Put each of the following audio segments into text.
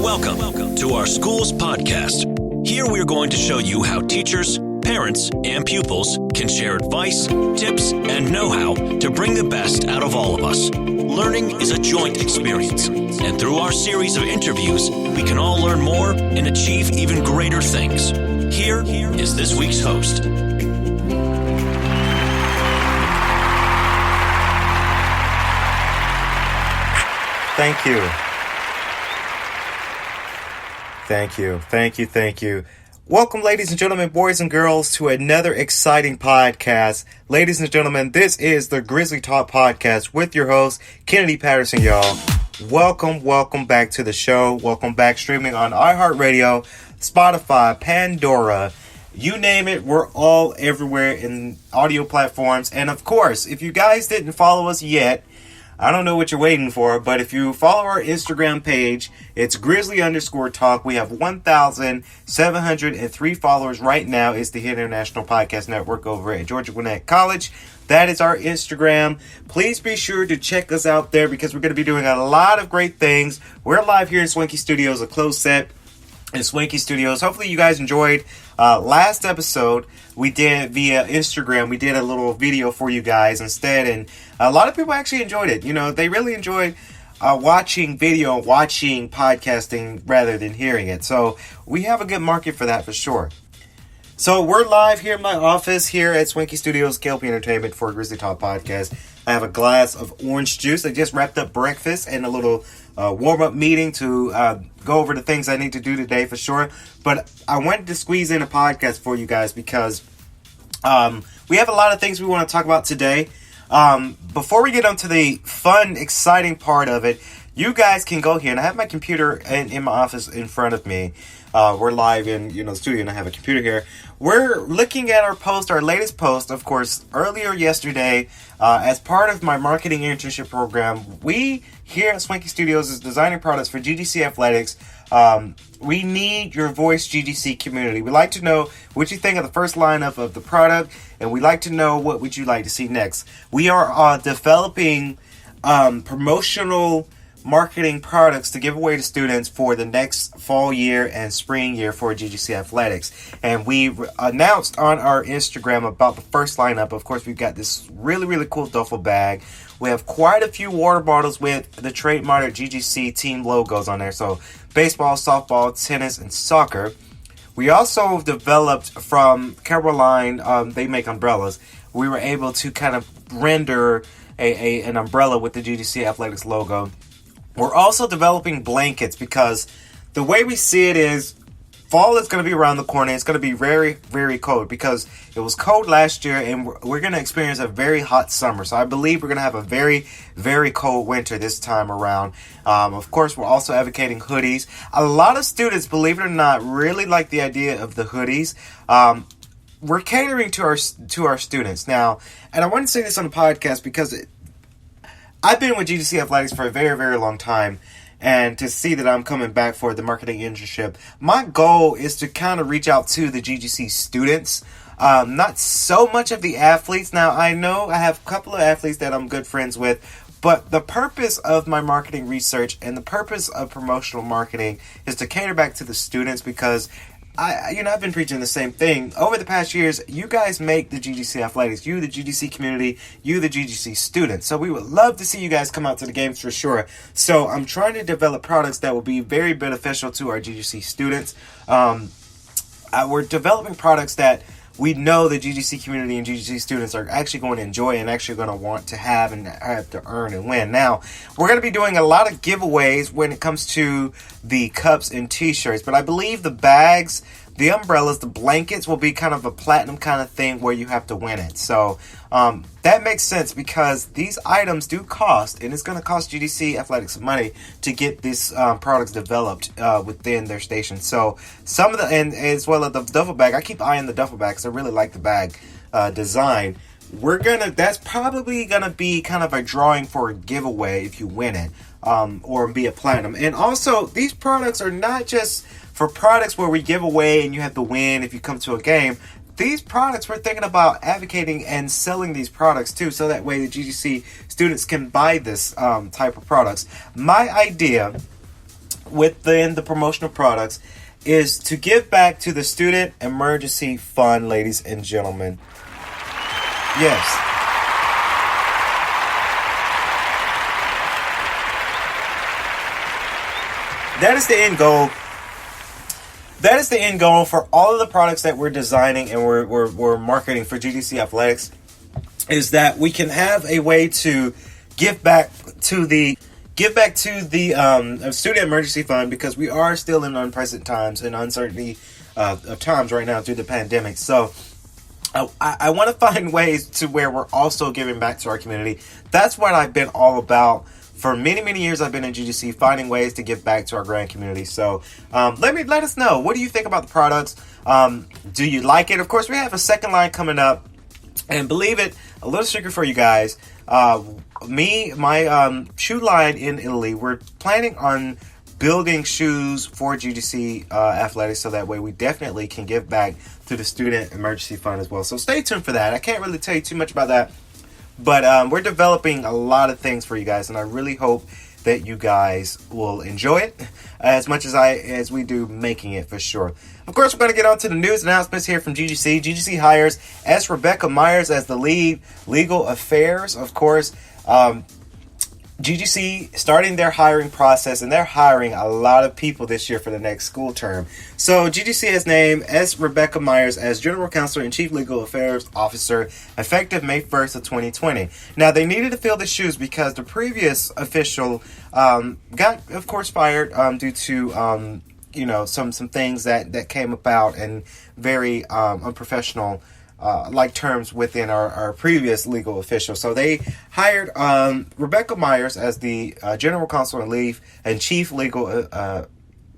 Welcome to our school's podcast. Here we're going to show you how teachers, parents, and pupils can share advice, tips, and know-how to bring the best out of all of us. Learning is a joint experience, and through our series of interviews, we can all learn more and achieve even greater things. Here is this week's host. Thank you. Thank you. Welcome, ladies and gentlemen, boys and girls, to another exciting podcast. Ladies and gentlemen, this is the Grizzly Talk Podcast with your host, Kennedy Patterson, y'all. Welcome back to the show. Welcome back streaming on iHeartRadio, Spotify, Pandora. You name it, we're all everywhere in audio platforms. And of course, if you guys didn't follow us yet, I don't know what you're waiting for, but if you follow our Instagram page, it's Grizzly_Talk. We have 1,703 followers right now. It's the International Podcast Network over at Georgia Gwinnett College. That is our Instagram. Please be sure to check us out there because we're going to be doing a lot of great things. We're live here in Swanky Studios, a closed set in Swanky Studios. Hopefully you guys enjoyed last episode we did via Instagram. We did a little video for you guys instead, and a lot of people actually enjoyed it. You know, they really enjoyed watching video, watching podcasting rather than hearing it. So we have a good market for that for sure. So we're live here in my office here at Swanky Studios, K.L.P. Entertainment for Grizzly Talk Podcast. I have a glass of orange juice. I just wrapped up breakfast and a little warm-up meeting to go over the things I need to do today for sure. But I wanted to squeeze in a podcast for you guys because we have a lot of things we want to talk about today. Before we get onto the fun, exciting part of it, you guys can go here, and I have my computer in my office in front of me. We're live in the studio, and I have a computer here. We're looking at our latest post, of course, earlier yesterday. As part of my marketing internship program, we here at Swanky Studios is designing products for GGC athletics. We need your voice, GGC community. We'd like to know what you think of the first lineup of the product, and we'd like to know what would you like to see next. We are developing promotional marketing products to give away to students for the next fall year and spring year for GGC athletics. And we announced on our Instagram about the first lineup. Of course, we've got this really cool duffel bag. We have quite a few water bottles with the trademark GGC team logos on there. So baseball, softball, tennis, and soccer. We also developed from Caroline, they make umbrellas. We were able to kind of render an umbrella with the GGC athletics logo. We're also developing blankets because the way we see it is fall is going to be around the corner. It's going to be very cold because it was cold last year and we're going to experience a very hot summer. So I believe we're going to have a very cold winter this time around. Of course, we're also advocating hoodies. A lot of students, believe it or not, really like the idea of the hoodies. We're catering to our students now, and I want to say this on the podcast because I've been with GGC Athletics for a very long time, and to see that I'm coming back for the marketing internship, my goal is to kind of reach out to the GGC students, not so much of the athletes. Now, I know I have a couple of athletes that I'm good friends with, but the purpose of my marketing research and the purpose of promotional marketing is to cater back to the students because I've been preaching the same thing. Over the past years, you guys make the GGC athletics. You, the GGC community, you, the GGC students. So we would love to see you guys come out to the games for sure. So I'm trying to develop products that will be very beneficial to our GGC students. We're developing products that we know the GGC community and GGC students are actually going to enjoy and actually going to want to have and have to earn and win. Now, we're going to be doing a lot of giveaways when it comes to the cups and t-shirts, but I believe the bags, the umbrellas, the blankets will be kind of a platinum kind of thing where you have to win it. So that makes sense because these items do cost, and it's going to cost GGC Athletics some money to get these products developed within their station. So some of the, and as well as the duffel bag, I keep eyeing the duffel bag because I really like the bag design. That's probably gonna be kind of a drawing for a giveaway if you win it, or be a platinum. And also, these products are not just for products where we give away and you have to win if you come to a game. These products, we're thinking about advocating and selling these products too, so that way the GGC students can buy this type of products. My idea within the promotional products is to give back to the Student Emergency Fund, ladies and gentlemen. Yes. That is the end goal. That is the end goal for all of the products that we're designing and we're marketing for GGC Athletics, is that we can have a way to give back to the Student Emergency Fund, because we are still in unprecedented times and uncertainty of times right now through the pandemic. So I want to find ways to where we're also giving back to our community. That's what I've been all about. For many, many years I've been in GGC, finding ways to give back to our grand community. So let us know. What do you think about the products? Do you like it? Of course, we have a second line coming up. And believe it, a little secret for you guys. My shoe line in Italy, we're planning on building shoes for GGC Athletics, so that way we definitely can give back to the Student Emergency Fund as well. So stay tuned for that. I can't really tell you too much about that. But we're developing a lot of things for you guys, and I really hope that you guys will enjoy it as much as we do making it, for sure. Of course, we're going to get on to the news announcements here from GGC. GGC hires S. Rebecca Myers as the lead legal affairs. Of course, GGC starting their hiring process, and they're hiring a lot of people this year for the next school term. So GGC has named S. Rebecca Myers as General Counsel and Chief Legal Affairs Officer effective May 1st of 2020. Now, they needed to fill the shoes because the previous official got, of course, fired due to some things that came about, and very unprofessional terms within our previous legal official. So they hired Rebecca Myers as the General Counsel and Chief Legal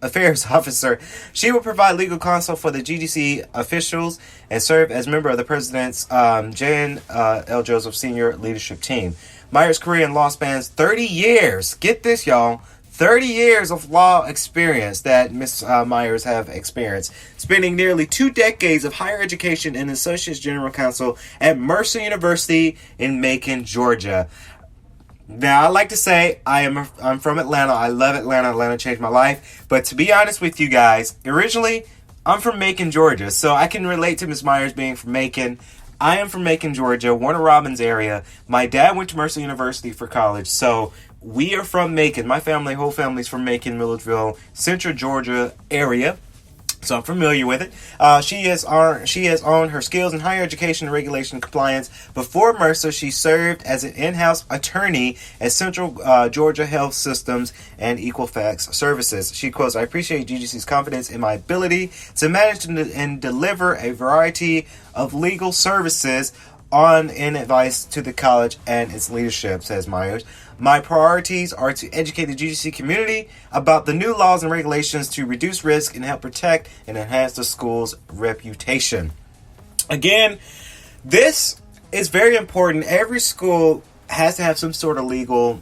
Affairs Officer. She will provide legal counsel for the GGC officials and serve as member of the President's Jan L. Joseph Senior Leadership Team. Myers' career in law spans 30 years. Get this, y'all. 30 years of law experience that Ms. Myers have experienced, spending nearly 2 decades of higher education and Associate General Counsel at Mercer University in Macon, Georgia. Now, I like to say I'm from Atlanta. I love Atlanta. Atlanta changed my life. But to be honest with you guys, originally, I'm from Macon, Georgia. So I can relate to Ms. Myers being from Macon. I am from Macon, Georgia, Warner Robins area. My dad went to Mercer University for college. So we are from Macon. My whole family's from Macon, Milledgeville, Central Georgia area. So I'm familiar with it. She has honed her skills in higher education and regulation compliance. Before Mercer, she served as an in-house attorney at Central Georgia Health Systems and Equifax Services. She quotes, "I appreciate GGC's confidence in my ability to manage and deliver a variety of legal services on and advice to the college and its leadership," says Myers. "My priorities are to educate the GGC community about the new laws and regulations to reduce risk and help protect and enhance the school's reputation." Again, this is very important. Every school has to have some sort of legal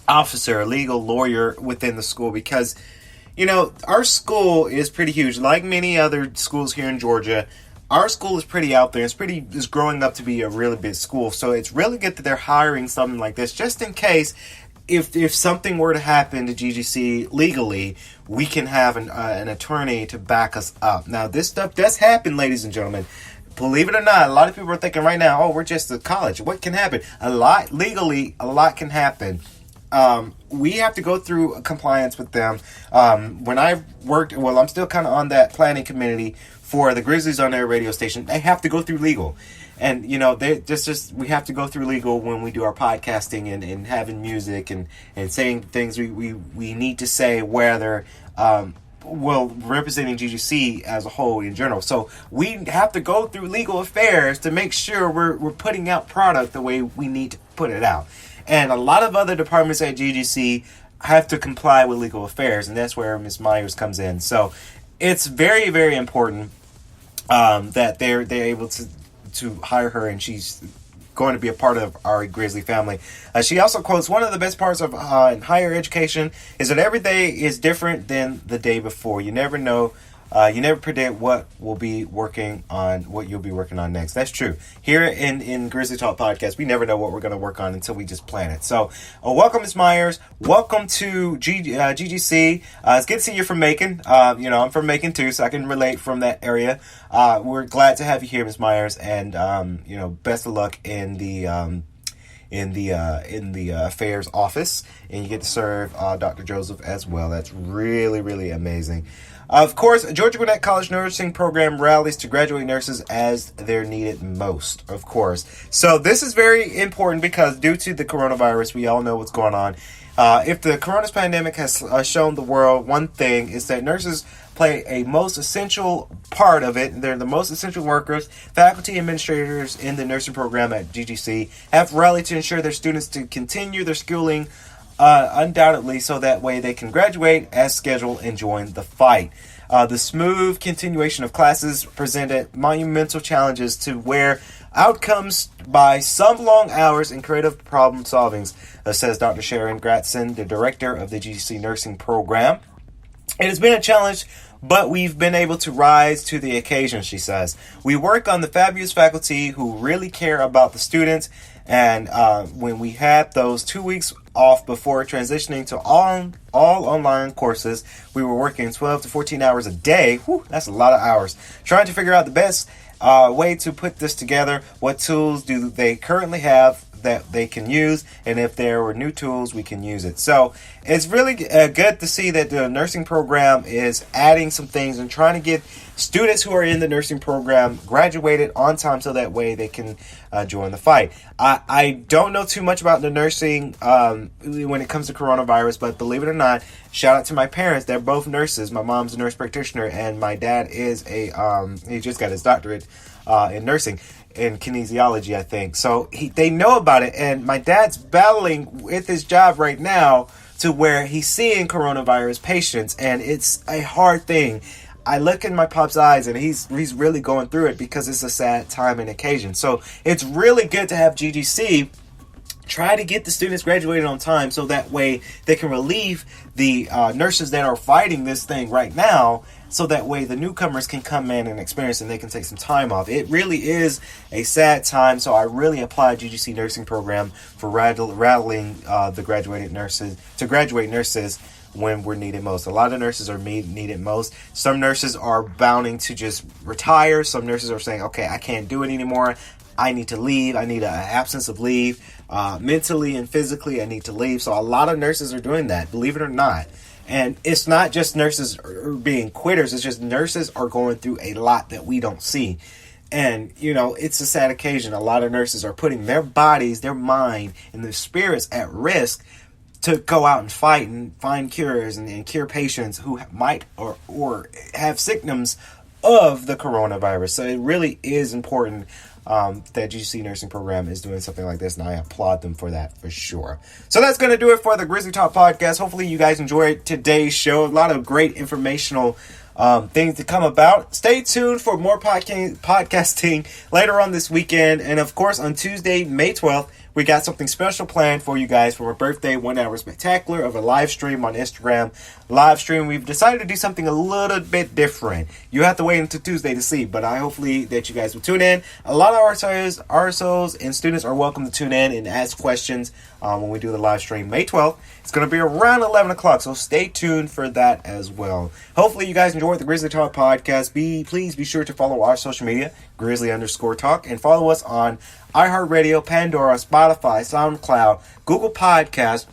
officer, a legal lawyer within the school, because, our school is pretty huge. Like many other schools here in Georgia, our school is pretty out there. It's growing up to be a really big school. So it's really good that they're hiring something like this, just in case if something were to happen to GGC legally, we can have an attorney to back us up. Now, this stuff does happen, ladies and gentlemen. Believe it or not, a lot of people are thinking right now, we're just a college. What can happen? Legally, a lot can happen. We have to go through compliance with them. When I worked, I'm still kind of on that planning committee for the Grizzlies on their radio station. They have to go through legal. And, we have to go through legal when we do our podcasting and having music and saying things we need to say, whether, representing GGC as a whole in general. So we have to go through legal affairs to make sure we're putting out product the way we need to put it out. And a lot of other departments at GGC have to comply with legal affairs, and that's where Ms. Myers comes in. So it's very, very important that they're able to hire her, and she's going to be a part of our Grizzly family. She also quotes, "One of the best parts of higher education is that every day is different than the day before. You never know You never predict what you'll be working on next. That's true. Here in Grizzly Talk Podcast, we never know what we're going to work on until we just plan it. So, welcome, Ms. Myers. Welcome to GGC. It's good to see you from Macon. I'm from Macon too, so I can relate from that area. We're glad to have you here, Ms. Myers, and best of luck in the affairs office, and you get to serve Dr. Joseph as well. That's really, really amazing. Of course, Georgia Gwinnett College Nursing Program rallies to graduate nurses as they're needed most, of course. So this is very important because due to the coronavirus, we all know what's going on. If the coronavirus pandemic has shown the world one thing, is that nurses play a most essential part of it. They're the most essential workers. Faculty administrators in the nursing program at GGC have rallied to ensure their students to continue their schooling undoubtedly, so that way they can graduate as scheduled and join the fight. The smooth continuation of classes presented monumental challenges to where outcomes by some long hours and creative problem solving, says Dr. Sharon Gratson, the director of the GGC nursing program. It has been a challenge, but we've been able to rise to the occasion, she says. We work on the fabulous faculty who really care about the students, and when we had those 2 weeks off before transitioning to all online courses, we were working 12 to 14 hours a day. Whew, that's a lot of hours. Trying to figure out the best way to put this together. What tools do they currently have that they can use, and if there were new tools, we can use it. So it's really good to see that the nursing program is adding some things and trying to get students who are in the nursing program graduated on time, so that way they can join the fight. I don't know too much about the nursing when it comes to coronavirus, but believe it or not, shout out to my parents. They're both nurses. My mom's a nurse practitioner, and my dad is he just got his doctorate in nursing, in kinesiology, I think. So they know about it, and my dad's battling with his job right now to where he's seeing coronavirus patients, and it's a hard thing. I look in my pop's eyes, and he's really going through it because it's a sad time and occasion. So it's really good to have GGC try to get the students graduated on time, so that way they can relieve the nurses that are fighting this thing right now, so that way the newcomers can come in and experience and they can take some time off. It really is a sad time, so I really applaud GGC nursing program for rattling the graduated nurses to graduate nurses when we're needed most. A lot of nurses are needed most. Some nurses are bounding to just retire. Some nurses are saying, okay, I can't do it anymore. I need to leave. I need an absence of leave. Mentally and physically, I need to leave. So a lot of nurses are doing that, believe it or not. And it's not just nurses being quitters. It's just nurses are going through a lot that we don't see. And, it's a sad occasion. A lot of nurses are putting their bodies, their mind, and their spirits at risk to go out and fight and find cures and cure patients who might or have symptoms of the coronavirus. So it really is important that GGC nursing program is doing something like this, and I applaud them for that for sure. So that's going to do it for the Grizzly Talk Podcast. Hopefully you guys enjoyed today's show. A lot of great informational things to come about. Stay tuned for more podcasting later on this weekend, and of course on Tuesday, May 12th, we got something special planned for you guys for our birthday 1 hour spectacular of a live stream on Instagram. Live stream. We've decided to do something a little bit different. You have to wait until Tuesday to see, but hopefully that you guys will tune in. A lot of RSOs and students are welcome to tune in and ask questions when we do the live stream May 12th. It's going to be around 11 o'clock, so stay tuned for that as well. Hopefully you guys enjoyed the Grizzly Talk Podcast. Please be sure to follow our social media, Grizzly_Talk, and follow us on iHeartRadio, Pandora, Spotify, SoundCloud, Google Podcasts,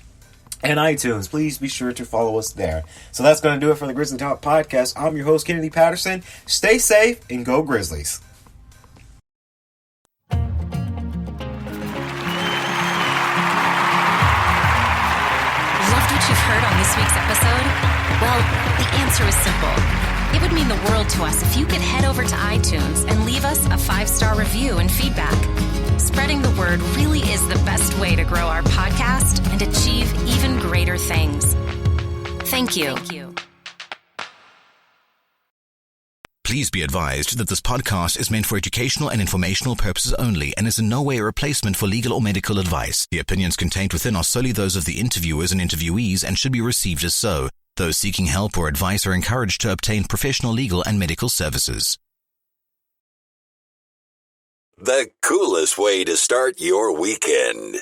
and iTunes. Please be sure to follow us there. So that's going to do it for the Grizzly Talk Podcast. I'm your host, Kennedy Patterson. Stay safe and go Grizzlies. Loved what you've heard on this week's episode? Well, the answer is simple. It would mean the world to us if you could head over to iTunes and leave us a 5-star review and feedback. Spreading the word really is the best way to grow our podcast and achieve even greater things. Thank you. Please be advised that this podcast is meant for educational and informational purposes only and is in no way a replacement for legal or medical advice. The opinions contained within are solely those of the interviewers and interviewees and should be received as so. Those seeking help or advice are encouraged to obtain professional legal and medical services. The coolest way to start your weekend.